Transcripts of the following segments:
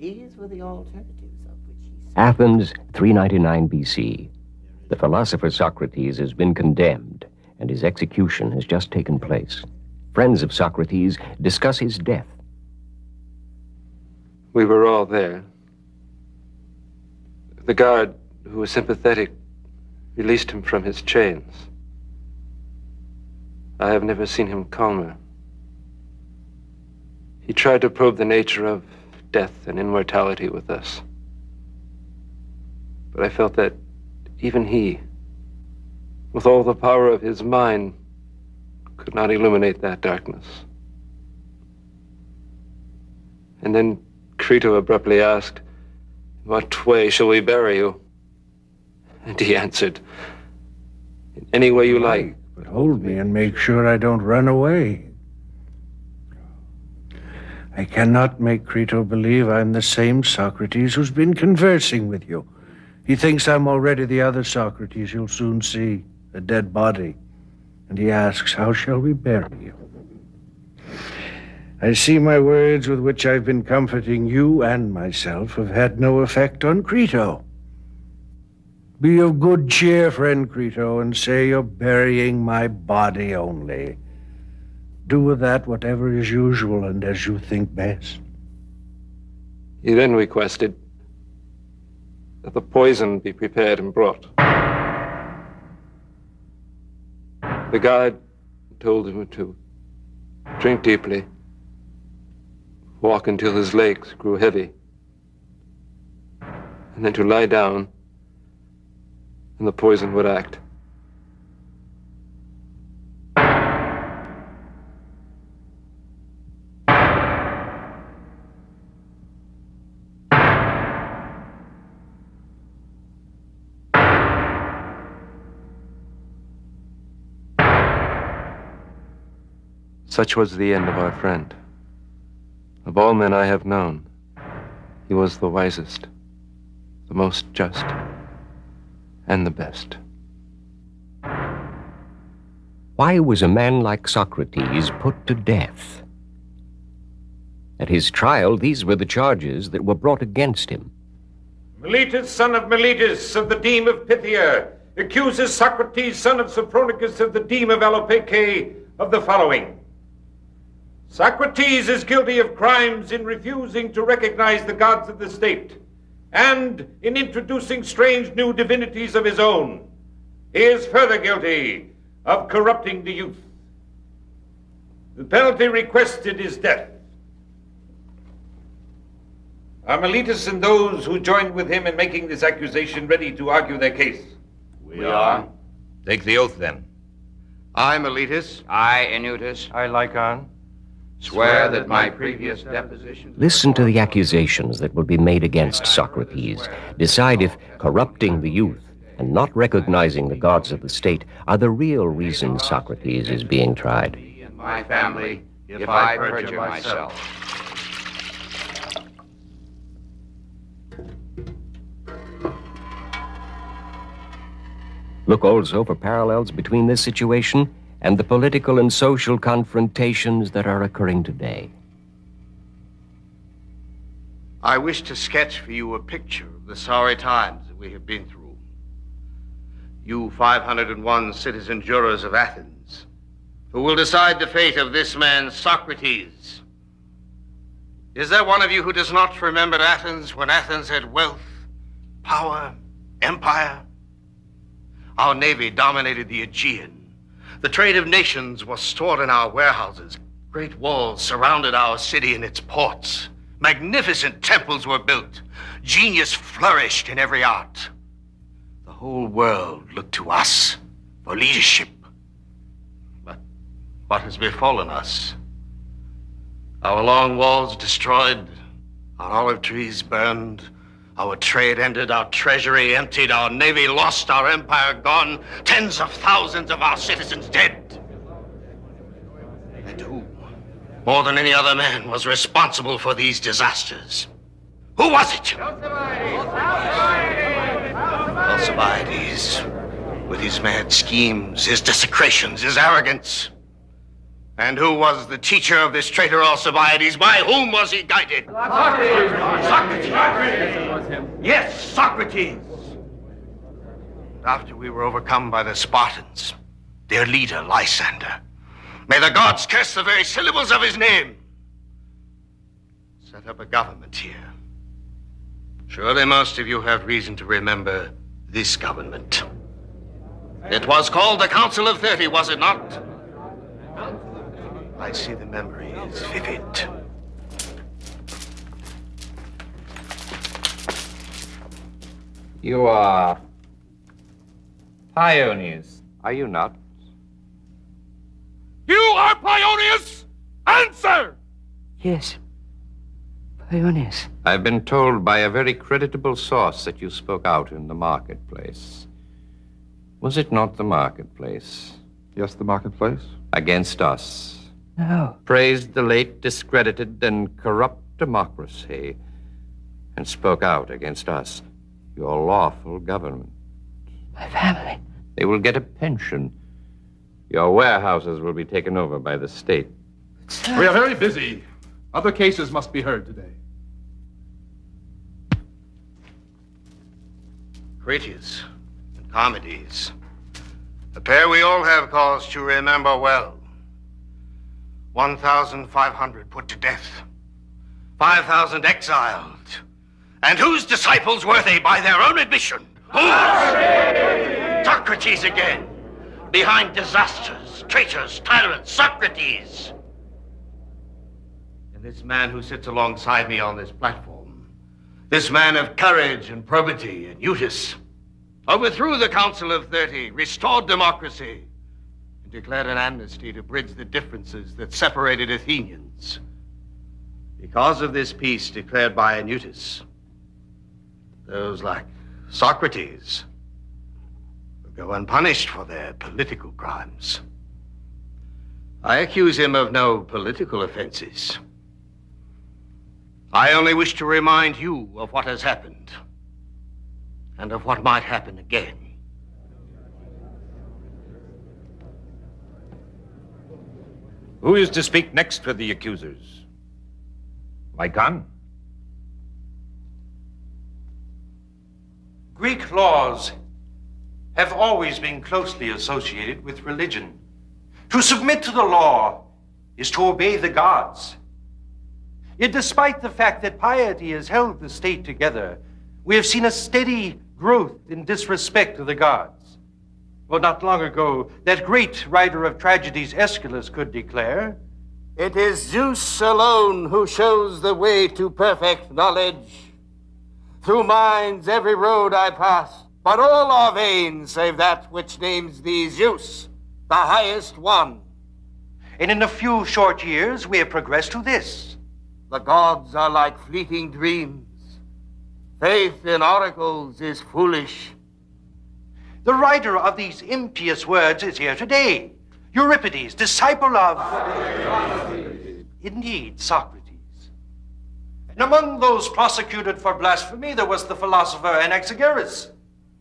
These were the alternatives of which he spoke. Athens, 399 BC. The philosopher Socrates has been condemned, and his execution has just taken place. Friends of Socrates discuss his death. We were all there. The guard, who was sympathetic, released him from his chains. I have never seen him calmer. He tried to probe the nature of death and immortality with us. But I felt that even he, with all the power of his mind, could not illuminate that darkness. And then Crito abruptly asked, "What way shall we bury you?" And he answered, "In any way you like. But hold me and make sure I don't run away. I cannot make Crito believe I'm the same Socrates who's been conversing with you. He thinks I'm already the other Socrates you'll soon see, a dead body. And he asks, how shall we bury you? I see my words with which I've been comforting you and myself have had no effect on Crito. Be of good cheer, friend Crito, and say you're burying my body only. Do with that whatever is usual and as you think best." He then requested that the poison be prepared and brought. The guard told him to drink deeply, walk until his legs grew heavy, and then to lie down, and the poison would act. Such was the end of our friend. Of all men I have known, he was the wisest, the most just, and the best. Why was a man like Socrates put to death? At his trial, these were the charges that were brought against him. Meletus, son of Meletus, of the deme of Pythia, accuses Socrates, son of Sophronicus, of the deme of Alopeke, of the following. Socrates is guilty of crimes in refusing to recognize the gods of the state and in introducing strange new divinities of his own. He is further guilty of corrupting the youth. The penalty requested is death. Are Meletus and those who joined with him in making this accusation ready to argue their case? We are. Take the oath, then. I, Meletus. I, Anytus. I, Lycon. Swear that my previous depositions... Listen to the accusations that will be made against Socrates. Decide if corrupting the youth and not recognizing the gods of the state are the real reasons Socrates is being tried. and my family, if I perjure myself. Look also for parallels between this situation and the political and social confrontations that are occurring today. I wish to sketch for you a picture of the sorry times that we have been through. You 501 citizen jurors of Athens, who will decide the fate of this man Socrates. Is there one of you who does not remember Athens when Athens had wealth, power, empire? Our navy dominated the Aegean. The trade of nations was stored in our warehouses. Great walls surrounded our city and its ports. Magnificent temples were built. Genius flourished in every art. The whole world looked to us for leadership. But what has befallen us? Our long walls destroyed, our olive trees burned, our trade ended, our treasury emptied, our navy lost, our empire gone, tens of thousands of our citizens dead. And who, more than any other man, was responsible for these disasters? Who was it? Alcibiades, with his mad schemes, his desecrations, his arrogance. And who was the teacher of this traitor Alcibiades? By whom was he guided? Socrates! Yes, Socrates! After we were overcome by the Spartans, their leader, Lysander, may the gods curse the very syllables of his name, set up a government here. Surely most of you have reason to remember this government. It was called the Council of 30, was it not? I see the memory is vivid. You are Paeonius, are you not? You are Paeonius! Answer! Yes. Paeonius. I've been told by a very creditable source that you spoke out in the marketplace. Was it not the marketplace? Yes, the marketplace. Against us. No. Praised the late discredited and corrupt democracy and spoke out against us, your lawful government. My family. They will get a pension. Your warehouses will be taken over by the state. We are very busy. Other cases must be heard today. Critias and Charmides, a pair we all have cause to remember well. 1,500 put to death, 5,000 exiled. And whose disciples were they by their own admission? Whose? Socrates again. Behind disasters, traitors, tyrants, Socrates. And this man who sits alongside me on this platform, this man of courage and probity and Eutychus, overthrew the Council of 30, restored democracy, and declared an amnesty to bridge the differences that separated Athenians. Because of this peace declared by Eutychus, those like Socrates will go unpunished for their political crimes. I accuse him of no political offenses. I only wish to remind you of what has happened and of what might happen again. Who is to speak next for the accusers? Lycon? Greek laws have always been closely associated with religion. To submit to the law is to obey the gods. Yet despite the fact that piety has held the state together, we have seen a steady growth in disrespect to the gods. Well, not long ago, that great writer of tragedies, Aeschylus, could declare, "It is Zeus alone who shows the way to perfect knowledge. Through minds every road I pass, but all are vain save that which names thee Zeus, the highest one." And in a few short years, we have progressed to this. The gods are like fleeting dreams. Faith in oracles is foolish. The writer of these impious words is here today. Euripides, disciple of... Indeed, Socrates. And among those prosecuted for blasphemy, there was the philosopher Anaxagoras,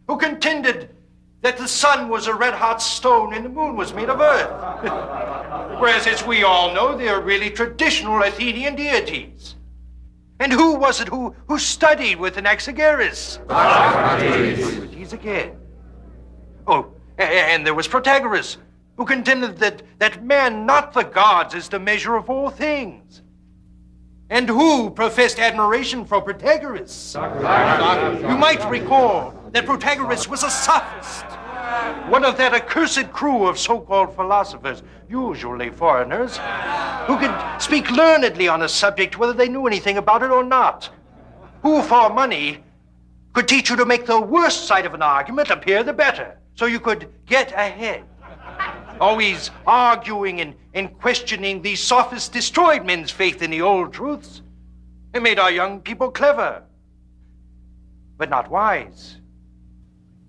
who contended that the sun was a red-hot stone and the moon was made of earth. Whereas, as we all know, they are really traditional Athenian deities. And who was it who studied with Anaxagoras? Socrates again. Oh, and there was Protagoras, who contended that man, not the gods, is the measure of all things. And who professed admiration for Protagoras? Socrates. You might recall that Protagoras was a sophist, one of that accursed crew of so-called philosophers, usually foreigners, who could speak learnedly on a subject whether they knew anything about it or not, who for money could teach you to make the worst side of an argument appear the better, so you could get ahead. Always arguing and questioning, these sophists destroyed men's faith in the old truths and made our young people clever, but not wise.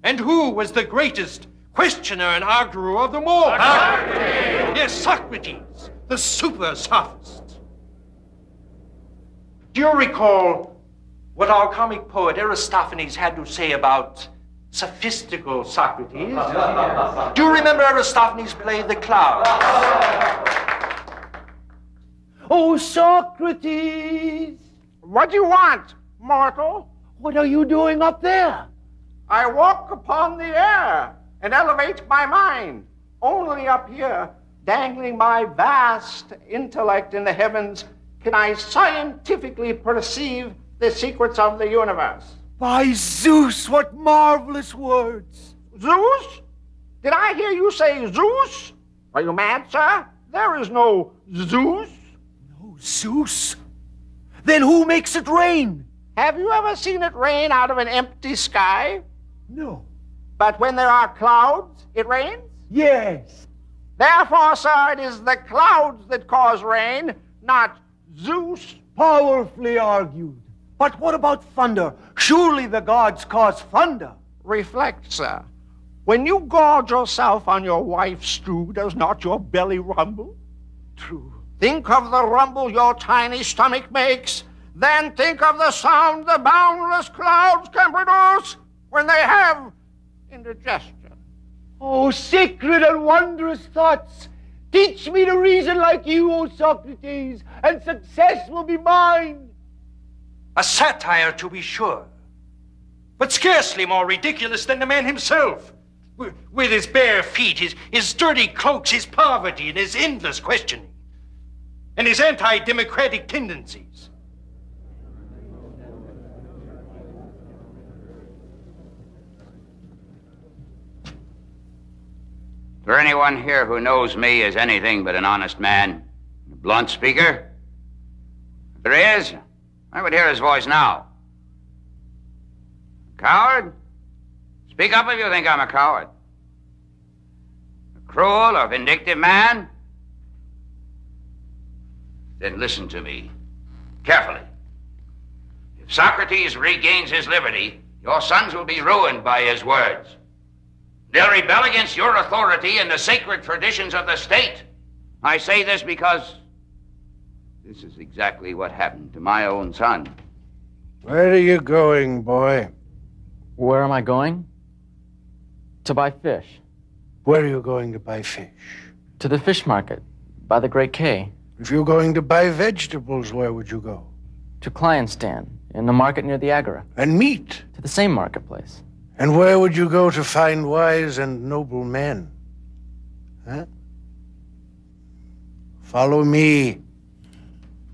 And who was the greatest questioner and arguer of them all? Socrates! Yes, Socrates, the super sophist. Do you recall what our comic poet Aristophanes had to say about sophistical Socrates? Do you remember Aristophanes' play, The Cloud? Oh, Socrates! What do you want, mortal? What are you doing up there? I walk upon the air and elevate my mind. Only up here, dangling my vast intellect in the heavens, can I scientifically perceive the secrets of the universe. By Zeus, what marvelous words! Zeus? Did I hear you say Zeus? Are you mad, sir? There is no Zeus. No Zeus? Then who makes it rain? Have you ever seen it rain out of an empty sky? No. But when there are clouds, it rains? Yes. Therefore, sir, it is the clouds that cause rain, not Zeus. Powerfully argued. But what about thunder? Surely the gods cause thunder. Reflect, sir. When you gorge yourself on your wife's stew, does not your belly rumble? True. Think of the rumble your tiny stomach makes. Then think of the sound the boundless clouds can produce when they have indigestion. Oh, sacred and wondrous thoughts! Teach me to reason like you, O Socrates, and success will be mine. A satire, to be sure, but scarcely more ridiculous than the man himself. With his bare feet, his dirty cloaks, his poverty, and his endless questioning, and his anti-democratic tendencies. Is there anyone here who knows me as anything but an honest man, a blunt speaker? If there is, I would hear his voice now. A coward? Speak up if you think I'm a coward. A cruel or vindictive man? Then listen to me carefully. If Socrates regains his liberty, your sons will be ruined by his words. They'll rebel against your authority and the sacred traditions of the state. I say this because this is exactly what happened to my own son. Where are you going, boy? Where am I going? To buy fish. Where are you going to buy fish? To the fish market, by the Great Quay. If you're going to buy vegetables, where would you go? To Client's stand, in the market near the Agora. And meat? To the same marketplace. And where would you go to find wise and noble men? Huh? Follow me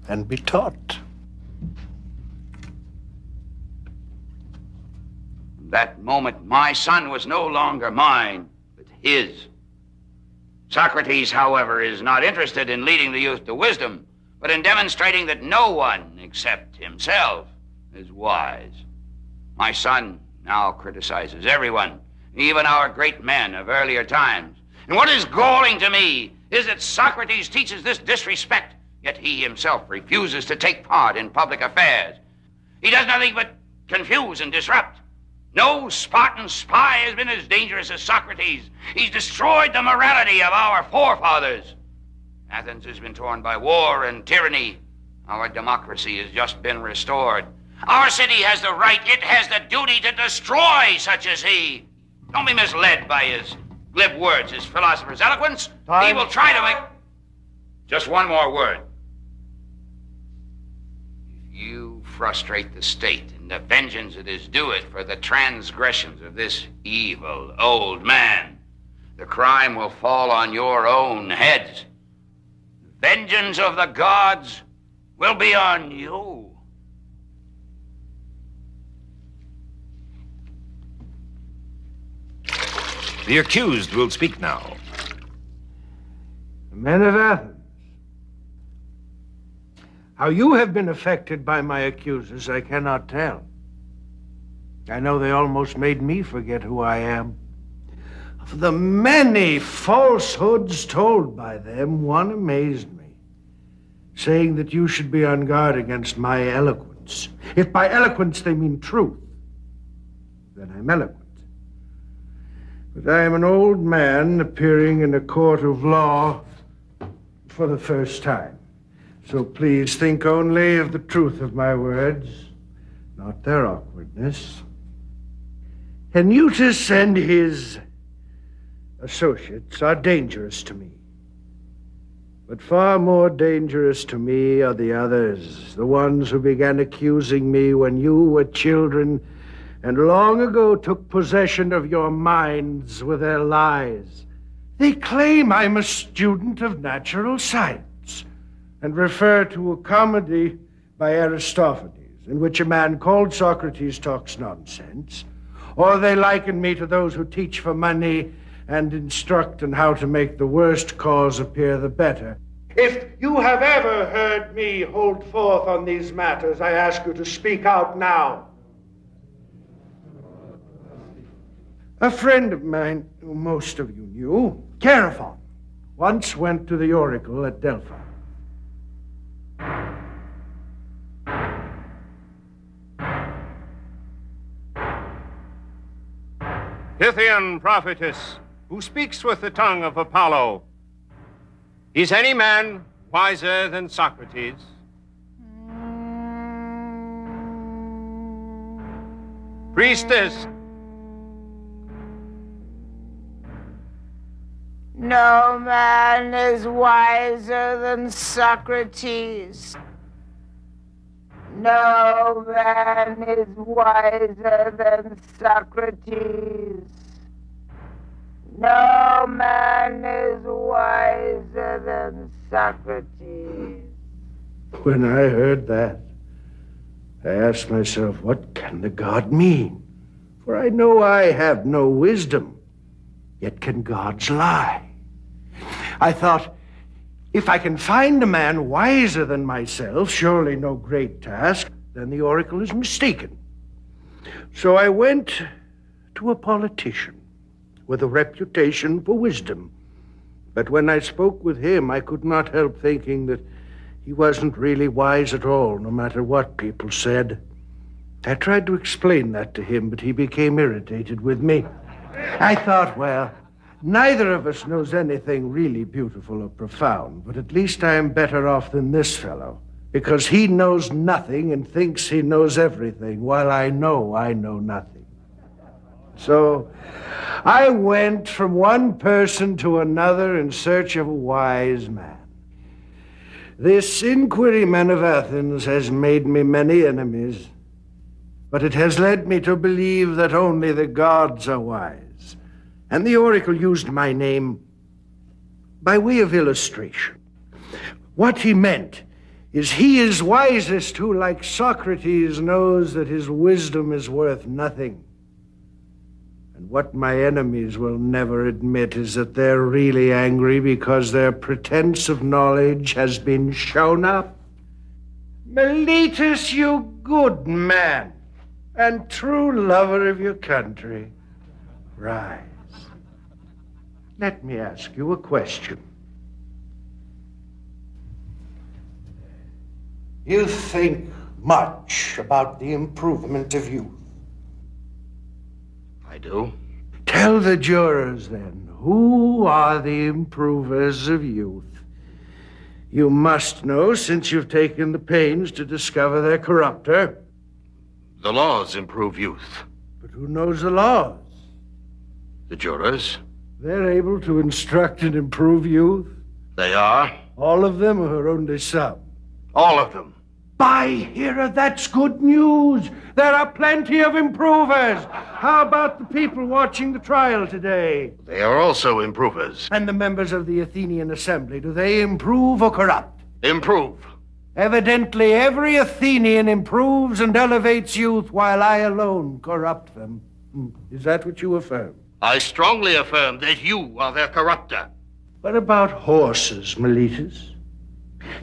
and be taught. From that moment, my son was no longer mine, but his. Socrates, however, is not interested in leading the youth to wisdom, but in demonstrating that no one except himself is wise. My son now criticizes everyone, even our great men of earlier times. And what is galling to me is that Socrates teaches this disrespect, yet he himself refuses to take part in public affairs. He does nothing but confuse and disrupt. No Spartan spy has been as dangerous as Socrates. He's destroyed the morality of our forefathers. Athens has been torn by war and tyranny. Our democracy has just been restored. Our city has the right, it has the duty to destroy such as he. Don't be misled by his glib words, his philosopher's eloquence. He will try to make... Just one more word. If you frustrate the state in the vengeance it is due it for the transgressions of this evil old man, the crime will fall on your own heads. The vengeance of the gods will be on you. The accused will speak now. Men of Athens, how you have been affected by my accusers, I cannot tell. I know they almost made me forget who I am. Of the many falsehoods told by them, one amazed me, saying that you should be on guard against my eloquence. If by eloquence they mean truth, then I'm eloquent. But I am an old man appearing in a court of law for the first time. So please think only of the truth of my words, not their awkwardness. Henutus and his associates are dangerous to me. But far more dangerous to me are the others, the ones who began accusing me when you were children and long ago took possession of your minds with their lies. They claim I'm a student of natural science and refer to a comedy by Aristophanes in which a man called Socrates talks nonsense, or they liken me to those who teach for money and instruct on how to make the worst cause appear the better. If you have ever heard me hold forth on these matters, I ask you to speak out now. A friend of mine, who most of you knew, Chaerephon, once went to the oracle at Delphi. Pythian prophetess, who speaks with the tongue of Apollo, is any man wiser than Socrates? Priestess. No man is wiser than Socrates. No man is wiser than Socrates. No man is wiser than Socrates. When I heard that, I asked myself, what can the god mean? For I know I have no wisdom, yet can gods lie? I thought, if I can find a man wiser than myself, surely no great task, then the oracle is mistaken. So I went to a politician with a reputation for wisdom. But when I spoke with him, I could not help thinking that he wasn't really wise at all, no matter what people said. I tried to explain that to him, but he became irritated with me. I thought, well, neither of us knows anything really beautiful or profound, but at least I am better off than this fellow, because he knows nothing and thinks he knows everything, while I know nothing. So I went from one person to another in search of a wise man. This inquiryman of Athens has made me many enemies, but it has led me to believe that only the gods are wise. And the oracle used my name by way of illustration. What he meant is he is wisest who, like Socrates, knows that his wisdom is worth nothing. And what my enemies will never admit is that they're really angry because their pretense of knowledge has been shown up. Meletus, you good man and true lover of your country, rise. Let me ask you a question. You think much about the improvement of youth. I do. Tell the jurors, then, who are the improvers of youth? You must know, since you've taken the pains to discover their corrupter. The laws improve youth. But who knows the laws? The jurors. They're able to instruct and improve youth? They are. All of them, or only some? All of them. By Hera, that's good news. There are plenty of improvers. How about the people watching the trial today? They are also improvers. And the members of the Athenian assembly, do they improve or corrupt? Improve. Evidently, every Athenian improves and elevates youth, while I alone corrupt them. Is that what you affirm? I strongly affirm that you are their corrupter. What about horses, Meletus?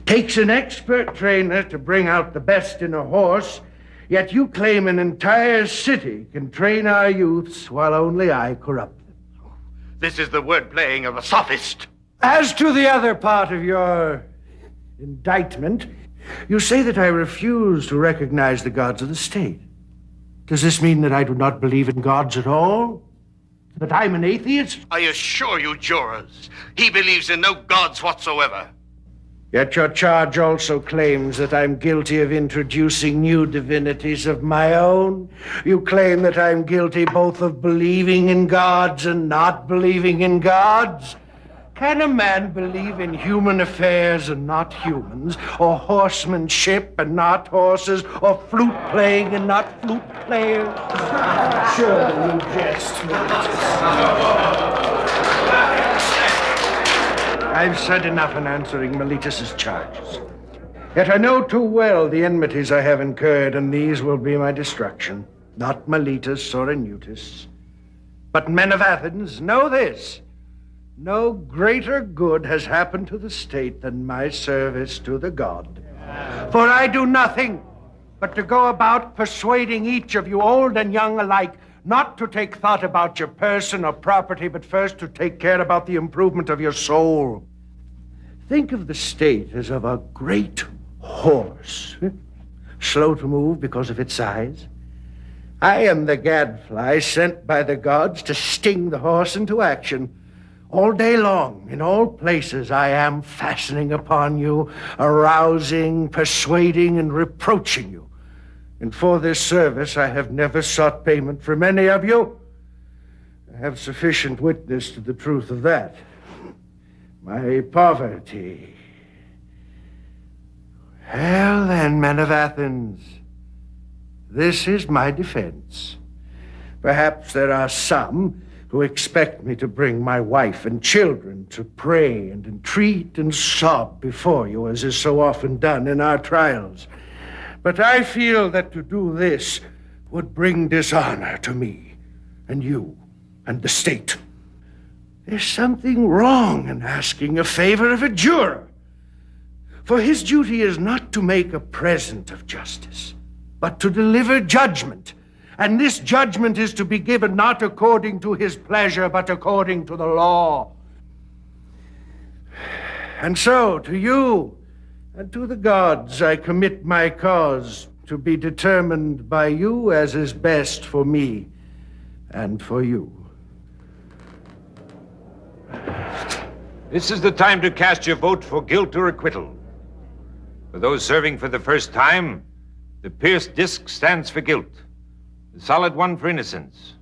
Takes an expert trainer to bring out the best in a horse, yet you claim an entire city can train our youths while only I corrupt them. This is the word playing of a sophist. As to the other part of your indictment, you say that I refuse to recognize the gods of the state. Does this mean that I do not believe in gods at all? That I'm an atheist? I assure you, jurors, he believes in no gods whatsoever. Yet your charge also claims that I'm guilty of introducing new divinities of my own. You claim that I'm guilty both of believing in gods and not believing in gods. Can a man believe in human affairs and not humans, or horsemanship and not horses, or flute playing and not flute players? Surely you jest, Meletus. I've said enough in answering Meletus's charges. Yet I know too well the enmities I have incurred, and these will be my destruction. Not Meletus or Anytus, but men of Athens, know this. No greater good has happened to the state than my service to the god. For I do nothing but to go about persuading each of you, old and young alike, not to take thought about your person or property, but first to take care about the improvement of your soul. Think of the state as of a great horse, slow to move because of its size. I am the gadfly sent by the gods to sting the horse into action. All day long, in all places, I am fastening upon you, arousing, persuading, and reproaching you. And for this service, I have never sought payment from any of you. I have sufficient witness to the truth of that. My poverty. Well, then, men of Athens, this is my defense. Perhaps there are some who expect me to bring my wife and children to pray and entreat and sob before you, as is so often done in our trials. But I feel that to do this would bring dishonor to me and you and the state. There's something wrong in asking a favor of a juror, for his duty is not to make a present of justice, but to deliver judgment. And this judgment is to be given not according to his pleasure, but according to the law. And so, to you and to the gods, I commit my cause to be determined by you as is best for me and for you. This is the time to cast your vote for guilt or acquittal. For those serving for the first time, the pierced disc stands for guilt. The solid one for innocence.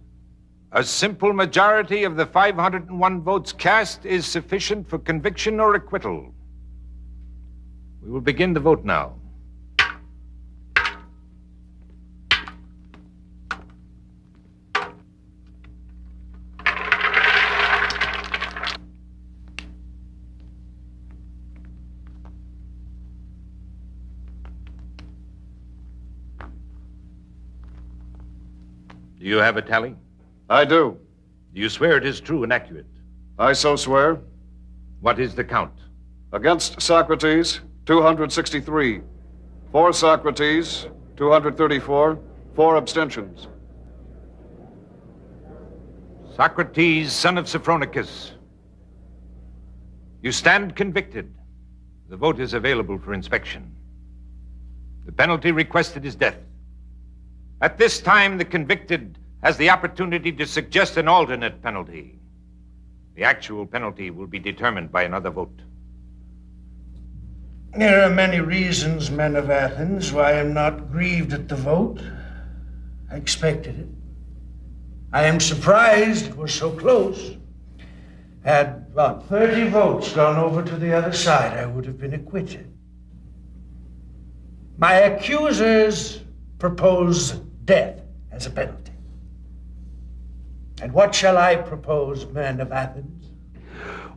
A simple majority of the 501 votes cast is sufficient for conviction or acquittal. We will begin the vote now. Do you have a tally? I do. Do you swear it is true and accurate? I so swear. What is the count? Against Socrates, 263. For Socrates, 234. 4 abstentions. Socrates, son of Sophronicus, you stand convicted. The vote is available for inspection. The penalty requested is death. At this time, the convicted has the opportunity to suggest an alternate penalty. The actual penalty will be determined by another vote. There are many reasons, men of Athens, why I am not grieved at the vote. I expected it. I am surprised it was so close. Had about 30 votes gone over to the other side, I would have been acquitted. My accusers propose death as a penalty. And what shall I propose, men of Athens?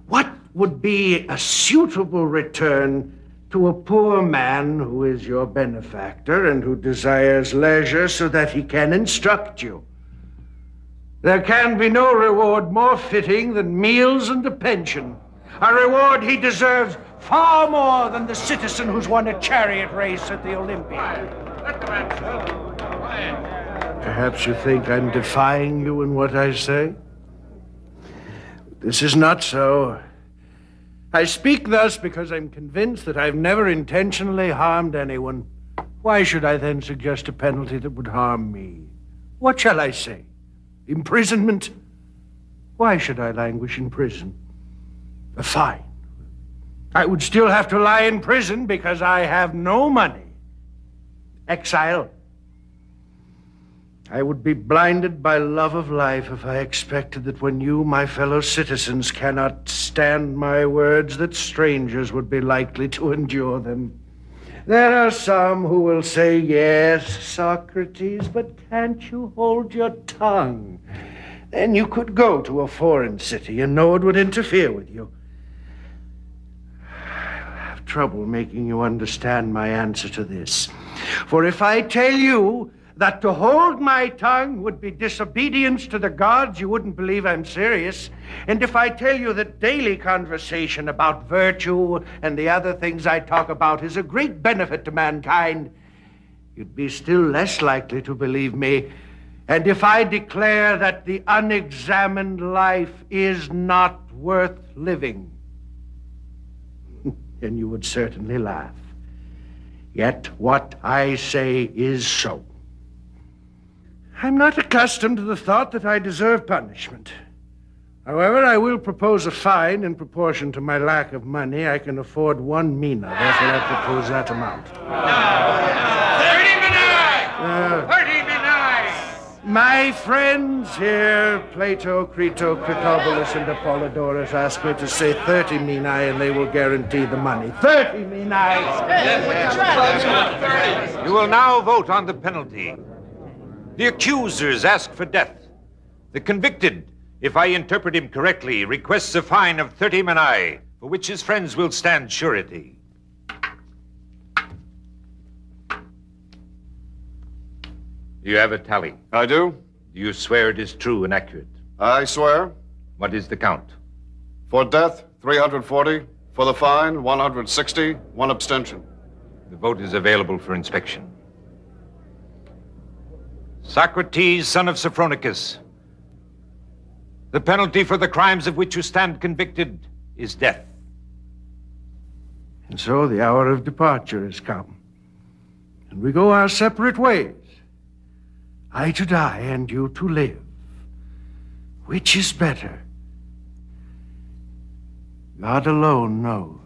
What would be a suitable return to a poor man who is your benefactor and who desires leisure so that he can instruct you? There can be no reward more fitting than meals and a pension, a reward he deserves far more than the citizen who's won a chariot race at the Olympiad. Perhaps you think I'm defying you in what I say? This is not so. I speak thus because I'm convinced that I've never intentionally harmed anyone. Why should I then suggest a penalty that would harm me? What shall I say? Imprisonment? Why should I languish in prison? A fine. I would still have to lie in prison because I have no money. Exile. I would be blinded by love of life if I expected that when you, my fellow citizens, cannot stand my words, that strangers would be likely to endure them. There are some who will say, yes, Socrates, but can't you hold your tongue? Then you could go to a foreign city and no one would interfere with you. I'll have trouble making you understand my answer to this. For if I tell you that to hold my tongue would be disobedience to the gods, you wouldn't believe I'm serious. And if I tell you that daily conversation about virtue and the other things I talk about is a great benefit to mankind, you'd be still less likely to believe me. And if I declare that the unexamined life is not worth living, then you would certainly laugh. Yet what I say is so. I'm not accustomed to the thought that I deserve punishment. However, I will propose a fine in proportion to my lack of money. I can afford 1 mina. Therefore, I propose that amount. 30 minae! 30 minae! My friends here, Plato, Crito, Critobulus, and Apollodorus, ask me to say 30 minae, and they will guarantee the money. 30 minae! You will now vote on the penalty. The accusers ask for death. The convicted, if I interpret him correctly, requests a fine of 30 minae, for which his friends will stand surety. You have a tally. I do. Do you swear it is true and accurate? I swear. What is the count? For death, 340. For the fine, 160. 1 abstention. The vote is available for inspection. Socrates, son of Sophronicus, the penalty for the crimes of which you stand convicted is death. And so the hour of departure has come, and we go our separate ways. I to die and you to live. Which is better? God alone knows.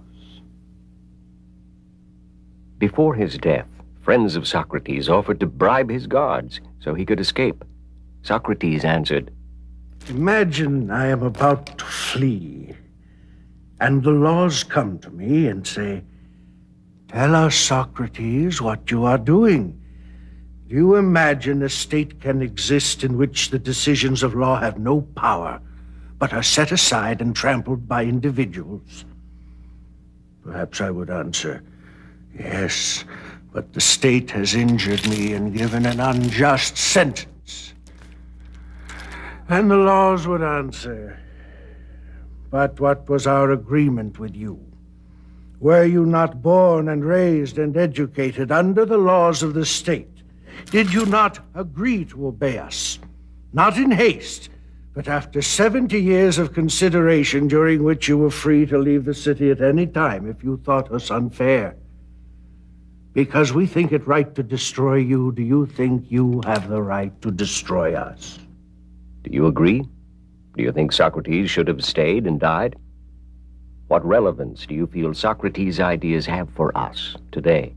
Before his death, friends of Socrates offered to bribe his gods so he could escape. Socrates answered, Imagine I am about to flee, and the laws come to me and say, tell us, Socrates, what you are doing. Do you imagine a state can exist in which the decisions of law have no power, but are set aside and trampled by individuals? Perhaps I would answer, yes, but the state has injured me and given an unjust sentence. And the laws would answer, but what was our agreement with you? Were you not born and raised and educated under the laws of the state? Did you not agree to obey us? Not in haste, but after 70 years of consideration during which you were free to leave the city at any time if you thought us unfair. Because we think it right to destroy you, do you think you have the right to destroy us? Do you agree? Do you think Socrates should have stayed and died? What relevance do you feel Socrates' ideas have for us today?